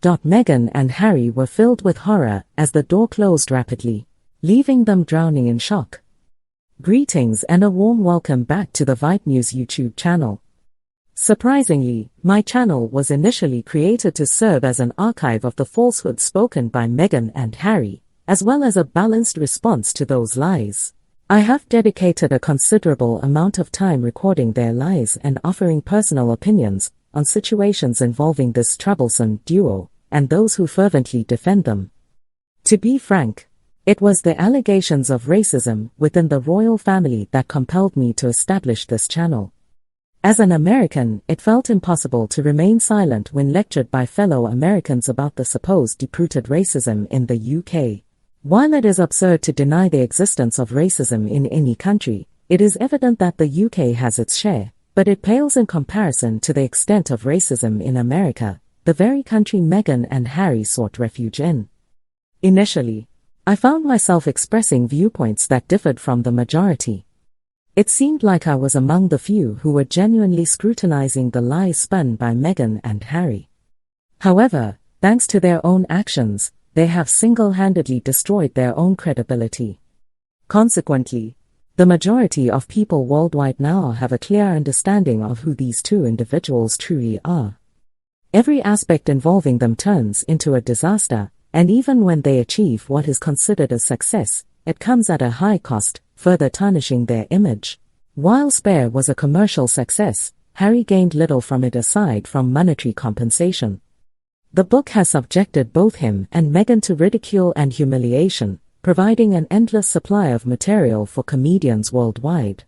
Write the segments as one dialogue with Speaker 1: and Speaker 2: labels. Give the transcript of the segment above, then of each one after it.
Speaker 1: Meghan and Harry were filled with horror as the door closed rapidly, leaving them drowning in shock. Greetings and a warm welcome back to the Vibe News YouTube channel. Surprisingly, my channel was initially created to serve as an archive of the falsehoods spoken by Meghan and Harry, as well as a balanced response to those lies. I have dedicated a considerable amount of time recording their lies and offering personal opinions on situations involving this troublesome duo, and those who fervently defend them. To be frank, it was the allegations of racism within the royal family that compelled me to establish this channel. As an American, it felt impossible to remain silent when lectured by fellow Americans about the supposed deep-rooted racism in the UK. While it is absurd to deny the existence of racism in any country, it is evident that the UK has its share, but it pales in comparison to the extent of racism in America, the very country Meghan and Harry sought refuge in. Initially, I found myself expressing viewpoints that differed from the majority. It seemed like I was among the few who were genuinely scrutinizing the lies spun by Meghan and Harry. However, thanks to their own actions, they have single-handedly destroyed their own credibility. Consequently, the majority of people worldwide now have a clear understanding of who these two individuals truly are. Every aspect involving them turns into a disaster, and even when they achieve what is considered a success, it comes at a high cost, further tarnishing their image. While Spare was a commercial success, Harry gained little from it aside from monetary compensation. The book has subjected both him and Meghan to ridicule and humiliation, providing an endless supply of material for comedians worldwide.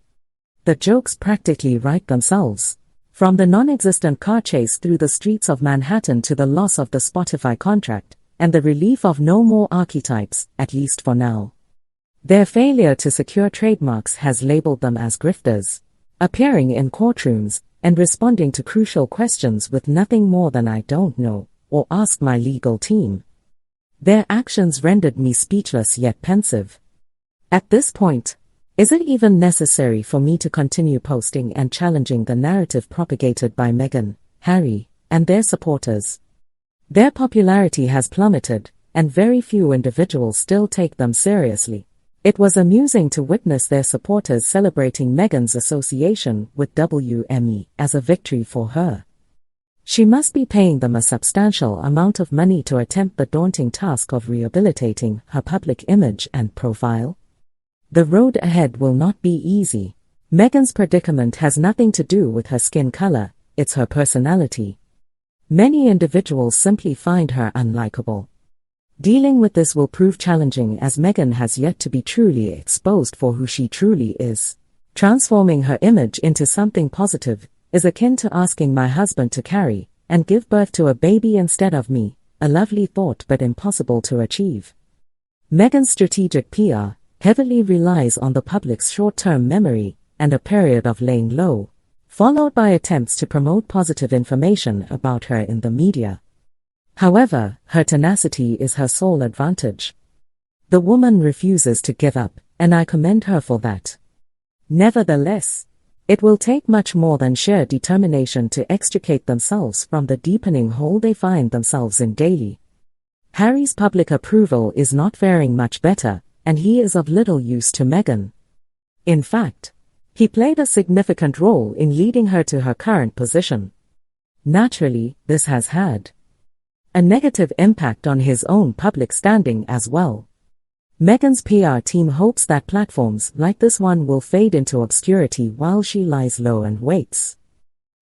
Speaker 1: The jokes practically write themselves. From the non-existent car chase through the streets of Manhattan to the loss of the Spotify contract, and the relief of no more archetypes, at least for now. Their failure to secure trademarks has labeled them as grifters, appearing in courtrooms and responding to crucial questions with nothing more than "I don't know" or "ask my legal team." Their actions rendered me speechless yet pensive. At this point, is it even necessary for me to continue posting and challenging the narrative propagated by Meghan, Harry, and their supporters? Their popularity has plummeted, and very few individuals still take them seriously. It was amusing to witness their supporters celebrating Meghan's association with WME as a victory for her. She must be paying them a substantial amount of money to attempt the daunting task of rehabilitating her public image and profile. The road ahead will not be easy. Meghan's predicament has nothing to do with her skin color, it's her personality. Many individuals simply find her unlikable. Dealing with this will prove challenging as Meghan has yet to be truly exposed for who she truly is. Transforming her image into something positive is akin to asking my husband to carry and give birth to a baby instead of me, a lovely thought but impossible to achieve. Meghan's strategic PR heavily relies on the public's short-term memory and a period of laying low, followed by attempts to promote positive information about her in the media. However, her tenacity is her sole advantage. The woman refuses to give up, and I commend her for that. Nevertheless, it will take much more than sheer determination to extricate themselves from the deepening hole they find themselves in daily. Harry's public approval is not faring much better, and he is of little use to Meghan. In fact, he played a significant role in leading her to her current position. Naturally, this has had a negative impact on his own public standing as well. Meghan's PR team hopes that platforms like this one will fade into obscurity while she lies low and waits.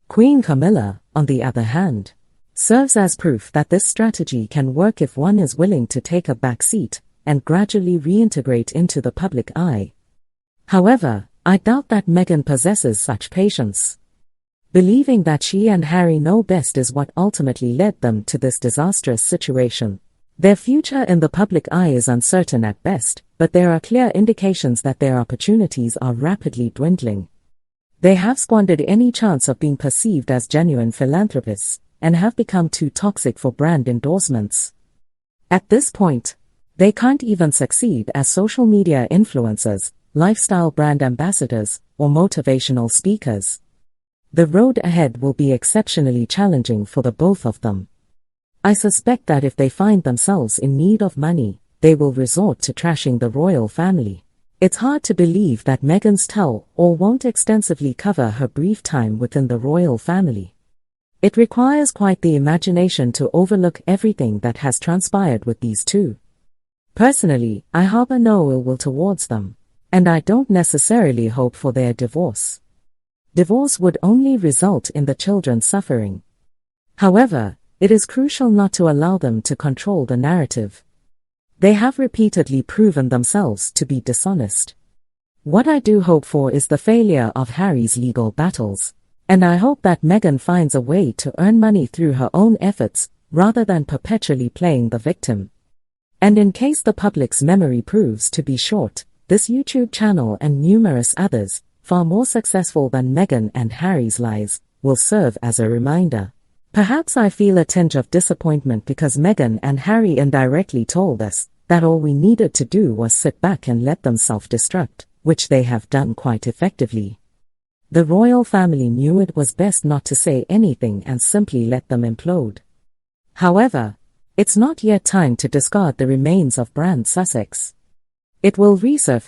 Speaker 1: Queen Camilla, on the other hand, serves as proof that this strategy can work if one is willing to take a back seat and gradually reintegrate into the public eye. However, I doubt that Meghan possesses such patience. Believing that she and Harry know best is what ultimately led them to this disastrous situation. Their future in the public eye is uncertain at best, but there are clear indications that their opportunities are rapidly dwindling. They have squandered any chance of being perceived as genuine philanthropists, and have become too toxic for brand endorsements. At this point, they can't even succeed as social media influencers, lifestyle brand ambassadors, or motivational speakers. The road ahead will be exceptionally challenging for the both of them. I suspect that if they find themselves in need of money, they will resort to trashing the royal family. It's hard to believe that Meghan's tell-all won't extensively cover her brief time within the royal family. It requires quite the imagination to overlook everything that has transpired with these two. Personally, I harbor no ill will towards them, and I don't necessarily hope for their divorce. Divorce would only result in the children suffering. However, it is crucial not to allow them to control the narrative. They have repeatedly proven themselves to be dishonest. What I do hope for is the failure of Harry's legal battles, and I hope that Meghan finds a way to earn money through her own efforts, rather than perpetually playing the victim. And in case the public's memory proves to be short, this YouTube channel and numerous others, far more successful than Meghan and Harry's lies, will serve as a reminder. Perhaps I feel a tinge of disappointment because Meghan and Harry indirectly told us that all we needed to do was sit back and let them self-destruct, which they have done quite effectively. The royal family knew it was best not to say anything and simply let them implode. However, it's not yet time to discard the remains of Brand Sussex. It will resurface